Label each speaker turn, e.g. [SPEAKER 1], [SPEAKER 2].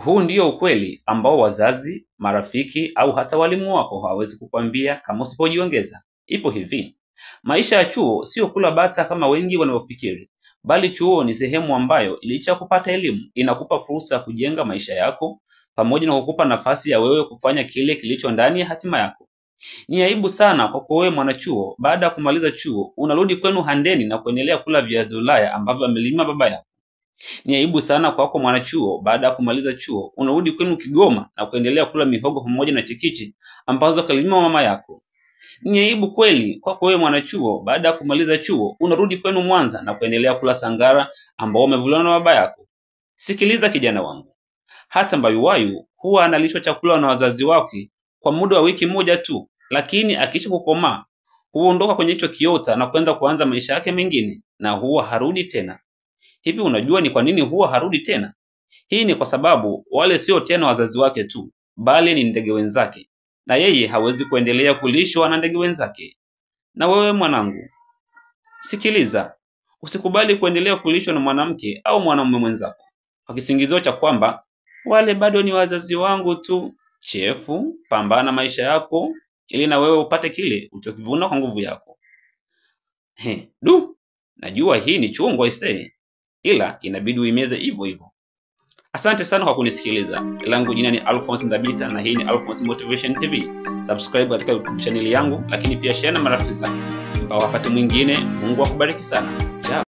[SPEAKER 1] Huu ndio ukweli ambao wazazi, marafiki au hata walimu wako hawawezi kukwambia kama usipojiongeza. Ipo hivi. Maisha ya chuo sio kula bata kama wengi wanavyofikiri, bali chuo ni sehemu ambayo licha ya kupata elimu inakupa fursa ya kujenga maisha yako pamoja na kukupa nafasi ya wewe kufanya kile kilicho ndani ya hatima yako. Ni aibu sana kwa wewe mwanachuo baada ya kumaliza chuo unarudi kwenu Handeni na kuendelea kula viazi Ulaya ambavyo amelima baba yako. Ni aibu sana kwako mwanachuo baada ya kumaliza chuo unarudi kwenu Kigoma na kuendelea kula mihogo pamoja na chikichi ambazo kalima mama yako. Ni aibu kweli kwako wewe mwanachuo baada ya kumaliza chuo unarudi kwenu Mwanza na kuendelea kula sangara ambao umevuliwa na baba yako. Sikiliza kijana wangu. Hata mbayuwayu huwa analishwa chakula na wazazi wake kwa muda wa wiki moja tu, lakini akisha kukomaa huondoka kwenye hicho kiota na kwenda kuanza maisha yake mengine na huwa harudi tena. Hivi unajua ni kwa nini huwa harudi tena? Hii ni kwa sababu wale sio tena wazazi wake tu, bali ni ndege wenzake. Na yeye hawezi kuendelea kulishwa na ndege wenzake. Na wewe mwanangu, sikiliza. Usikubali kuendelea kulishwa na mwanamke au mwanamume mwenzako kwa kisingizio cha kwamba wale bado ni wazazi wangu tu. Chefu, pambana maisha yako ili na wewe upate kile ulichokivuna kwa nguvu yako. Najua hii ni chungu aisee, ila inabidi uimeze hivyo hivyo. Asante sana kwa kunisikiliza. Langu jina ni Alphonse Ndabita na hii ni Alphonse Motivation TV. Subscribe katika YouTube channel yangu, lakini pia share na marafiki zako. Mpaka wakati mwingine, Mungu akubariki sana.